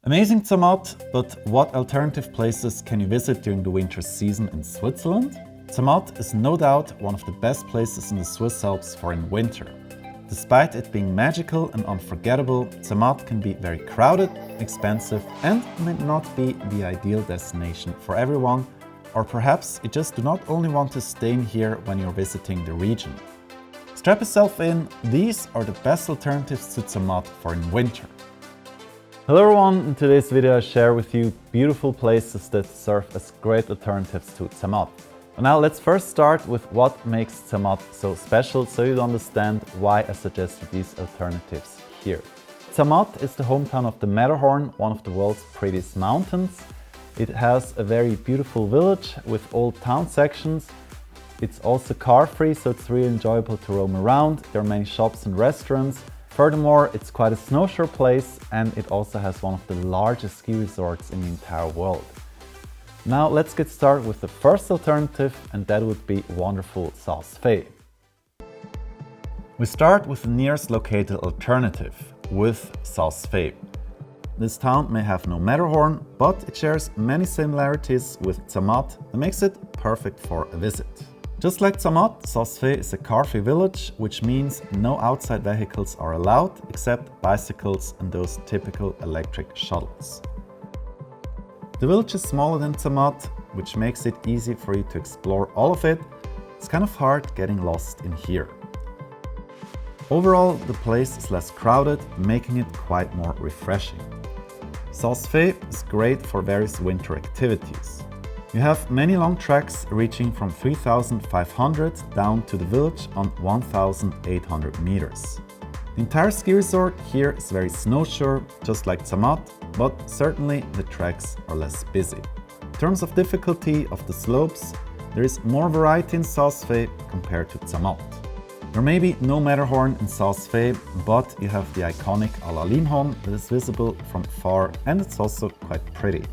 Amazing Zermatt, but what alternative places can you visit during the winter season in Switzerland? Zermatt is no doubt one of the best places in the Swiss Alps for in winter. Despite it being magical and unforgettable, Zermatt can be very crowded, expensive, and may not be the ideal destination for everyone, or perhaps you just do not only want to stay in here when you're visiting the region. Strap yourself in, these are the best alternatives to Zermatt for in winter. Hello everyone, in today's video I share with you beautiful places that serve as great alternatives to Zermatt. Now let's first start with what makes Zermatt so special so you understand why I suggested these alternatives here. Zermatt is the hometown of the Matterhorn, one of the world's prettiest mountains. It has a very beautiful village with old town sections. It's also car-free, so it's really enjoyable to roam around. There are many shops and restaurants. Furthermore, it's quite a snowshore place and it also has one of the largest ski resorts in the entire world. Now let's get started with the first alternative, and that would be wonderful Saas-Fee. We start with the nearest located alternative, with Saas-Fee. This town may have no Matterhorn, but it shares many similarities with Zermatt that makes it perfect for a visit. Just like Zermatt, Saas-Fee is a car-free village, which means no outside vehicles are allowed except bicycles and those typical electric shuttles. The village is smaller than Zermatt, which makes it easy for you to explore all of it. It's kind of hard getting lost in here. Overall, the place is less crowded, making it quite more refreshing. Saas-Fee is great for various winter activities. You have many long treks reaching from 3,500 down to the village on 1,800 meters. The entire ski resort here is very snowshoe, just like Zermatt, but certainly the treks are less busy. In terms of difficulty of the slopes, there is more variety in Saas-Fee compared to Zermatt. There may be no Matterhorn in Saas-Fee, but you have the iconic Evolène that is visible from far, and it's also quite pretty.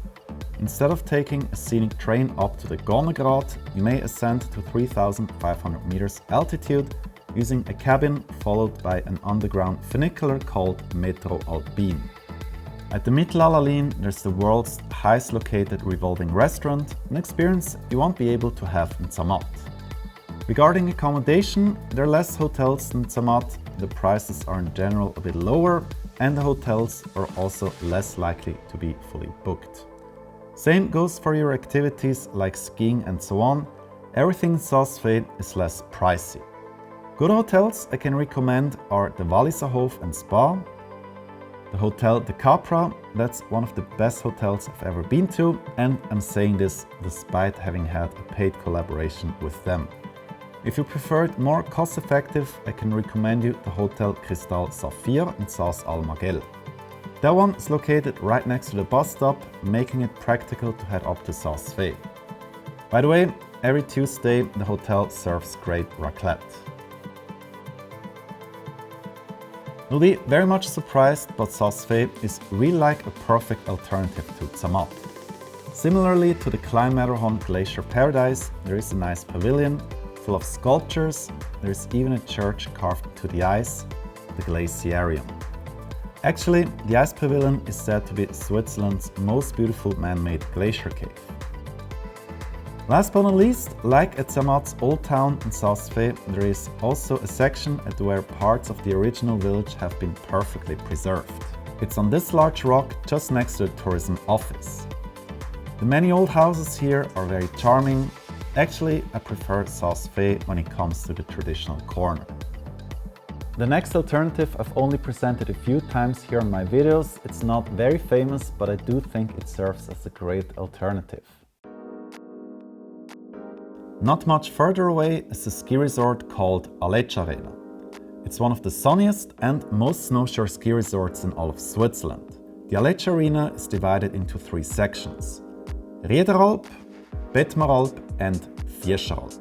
Instead of taking a scenic train up to the Gornergrat, you may ascend to 3,500 meters altitude using a cabin followed by an underground funicular called Metro Alpin. At the Mittelalterline, there's the world's highest located revolving restaurant, an experience you won't be able to have in Zermatt. Regarding accommodation, there are less hotels than Zermatt, the prices are in general a bit lower, and the hotels are also less likely to be fully booked. Same goes for your activities like skiing and so on. Everything in Saas-Fee is less pricey. Good hotels I can recommend are the Walliserhof and Spa, the Hotel de Capra, that's one of the best hotels I've ever been to, and I'm saying this despite having had a paid collaboration with them. If you prefer it more cost-effective, I can recommend you the Hotel Cristal Saphir in Saas-Almagell. That one is located right next to the bus stop, making it practical to head up to Saas-Fee. By the way, every Tuesday the hotel serves great raclette. You'll be very much surprised, but Saas-Fee is really like a perfect alternative to Zermatt. Similarly to the Klein Matterhorn Glacier Paradise, there is a nice pavilion full of sculptures. There is even a church carved into the ice, the Glaciarium. Actually, the ice pavilion is said to be Switzerland's most beautiful man-made glacier cave. Last but not least, like at Zermatt's old town in Saas-Fee, there is also a section at where parts of the original village have been perfectly preserved. It's on this large rock just next to the tourism office. The many old houses here are very charming. Actually, I prefer Saas-Fee when it comes to the traditional corner. The next alternative I've only presented a few times here on my videos. It's not very famous, but I do think it serves as a great alternative. Not much further away is a ski resort called Aletsch Arena. It's one of the sunniest and most snowshore ski resorts in all of Switzerland. The Aletsch Arena is divided into three sections: Riederalp, Bettmeralp and Fiescheralp.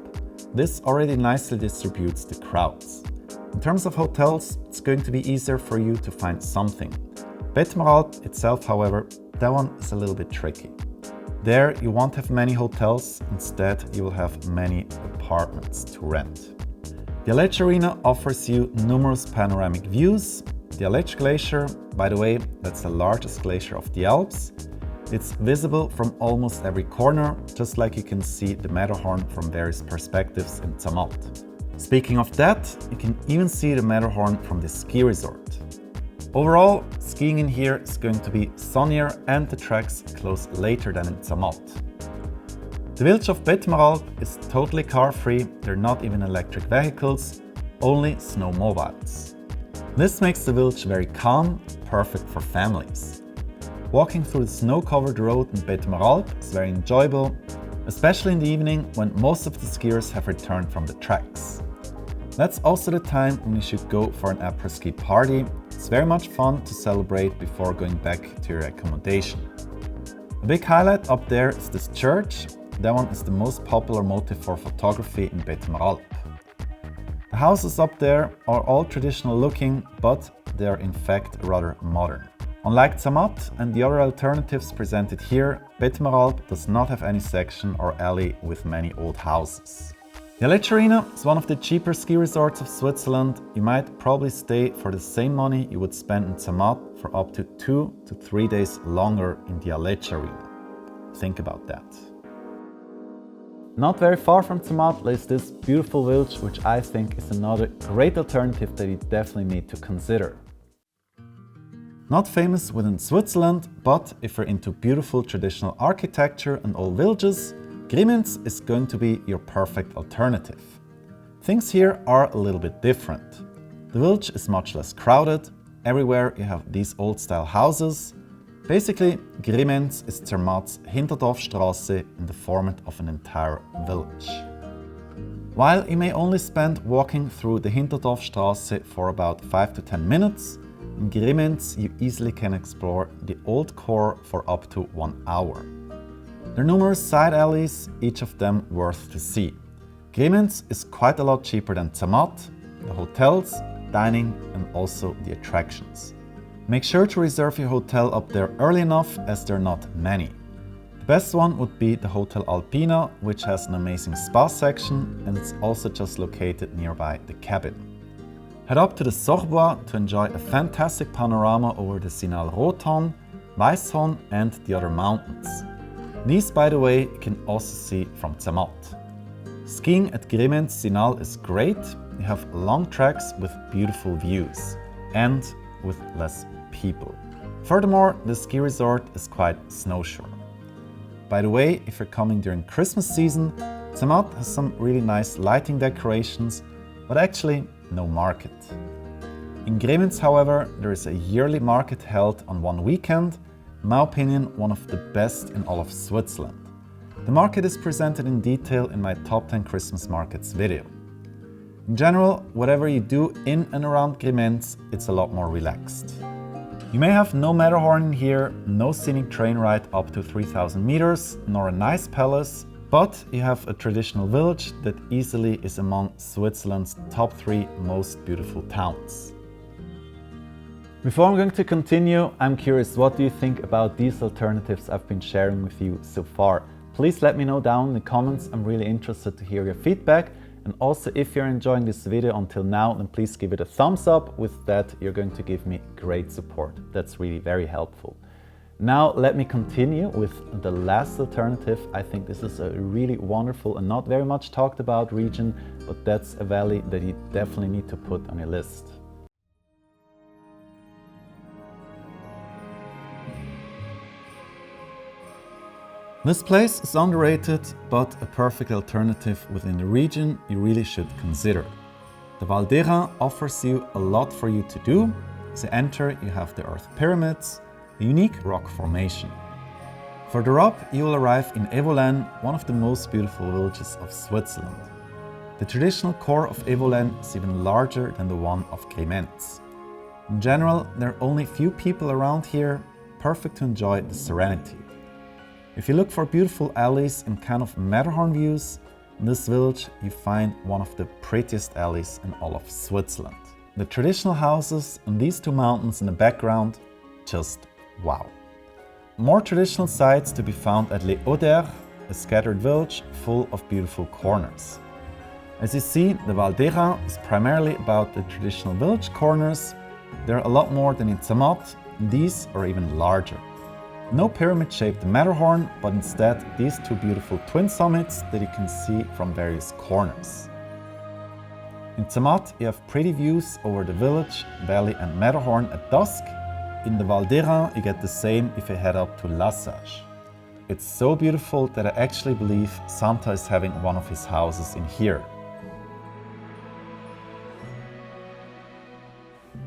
This already nicely distributes the crowds. In terms of hotels, it's going to be easier for you to find something. Bettmeralp itself, however, that one is a little bit tricky. There you won't have many hotels, instead you will have many apartments to rent. The Aletsch Arena offers you numerous panoramic views. The Aletsch Glacier, by the way, that's the largest glacier of the Alps. It's visible from almost every corner, just like you can see the Matterhorn from various perspectives in Zermatt. Speaking of that, you can even see the Matterhorn from the ski resort. Overall, skiing in here is going to be sunnier and the tracks close later than in Zermatt. The village of Betmaralp is totally car-free, there are not even electric vehicles, only snowmobiles. This makes the village very calm, perfect for families. Walking through the snow-covered road in Betmaralp is very enjoyable, especially in the evening when most of the skiers have returned from the tracks. That's also the time when you should go for an après-ski party. It's very much fun to celebrate before going back to your accommodation. A big highlight up there is this church. That one is the most popular motive for photography in Betmaralp. The houses up there are all traditional looking, but they are in fact rather modern. Unlike Zermatt and the other alternatives presented here, Betmaralp does not have any section or alley with many old houses. The Aletsch Arena is one of the cheaper ski resorts of Switzerland. You might probably stay for the same money you would spend in Zermatt for up to 2 to 3 days longer in the Aletsch Arena. Think about that. Not very far from Zermatt lays this beautiful village, which I think is another great alternative that you definitely need to consider. Not famous within Switzerland, but if you're into beautiful traditional architecture and old villages, Grimentz is going to be your perfect alternative. Things here are a little bit different. The village is much less crowded, everywhere you have these old-style houses. Basically, Grimentz is Zermatt's Hinterdorfstraße in the format of an entire village. While you may only spend walking through the Hinterdorfstraße for about 5 to 10 minutes, in Grimentz you easily can explore the old core for up to 1 hour. There are numerous side alleys, each of them worth to see. Grimentz is quite a lot cheaper than Zermatt, the hotels, dining and also the attractions. Make sure to reserve your hotel up there early enough as there are not many. The best one would be the Hotel Alpina, which has an amazing spa section and it's also just located nearby the cabin. Head up to the Sorebois to enjoy a fantastic panorama over the Sinal-Rothorn, Weisshorn and the other mountains. These, by the way, you can also see from Zermatt. Skiing at Grimentz Sinal is great. You have long tracks with beautiful views and with less people. Furthermore, the ski resort is quite snowshoe. By the way, if you're coming during Christmas season, Zermatt has some really nice lighting decorations, but actually no market. In Grimentz, however, there is a yearly market held on one weekend, in my opinion, one of the best in all of Switzerland. The market is presented in detail in my Top 10 Christmas Markets video. In general, whatever you do in and around Grimentz, it's a lot more relaxed. You may have no Matterhorn in here, no scenic train ride up to 3000 meters, nor a nice palace, but you have a traditional village that easily is among Switzerland's top 3 most beautiful towns. Before I'm going to continue, I'm curious, what do you think about these alternatives I've been sharing with you so far? Please let me know down in the comments. I'm really interested to hear your feedback. And also, if you're enjoying this video until now, then please give it a thumbs up. With that, you're going to give me great support. That's really very helpful. Now, let me continue with the last alternative. I think this is a really wonderful and not very much talked about region, but that's a valley that you definitely need to put on your list. This place is underrated, but a perfect alternative within the region you really should consider. The Val d'Airain offers you a lot for you to do. As you enter, you have the Earth Pyramids, a unique rock formation. Further up, you will arrive in Evolène, one of the most beautiful villages of Switzerland. The traditional core of Evolène is even larger than the one of Grimentz. In general, there are only few people around here, perfect to enjoy the serenity. If you look for beautiful alleys and kind of Matterhorn views, in this village you find one of the prettiest alleys in all of Switzerland. The traditional houses and these 2 mountains in the background, just wow. More traditional sites to be found at Les Haudères, a scattered village full of beautiful corners. As you see, the Val d'Airain is primarily about the traditional village corners, There are a lot more than in Zermatt, these are even larger. No pyramid-shaped Matterhorn, but instead these two beautiful twin summits that you can see from various corners. In Zermatt you have pretty views over the village, valley and Matterhorn at dusk. In the Val d'Airain you get the same if you head up to La Sage. It's so beautiful that I actually believe Santa is having one of his houses in here.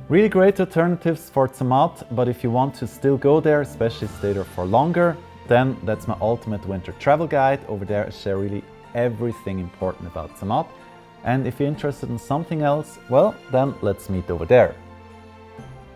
Really great alternatives for Zermatt, but if you want to still go there, especially stay there for longer, then that's my ultimate winter travel guide. Over there I share really everything important about Zermatt. And if you're interested in something else, well, then let's meet over there.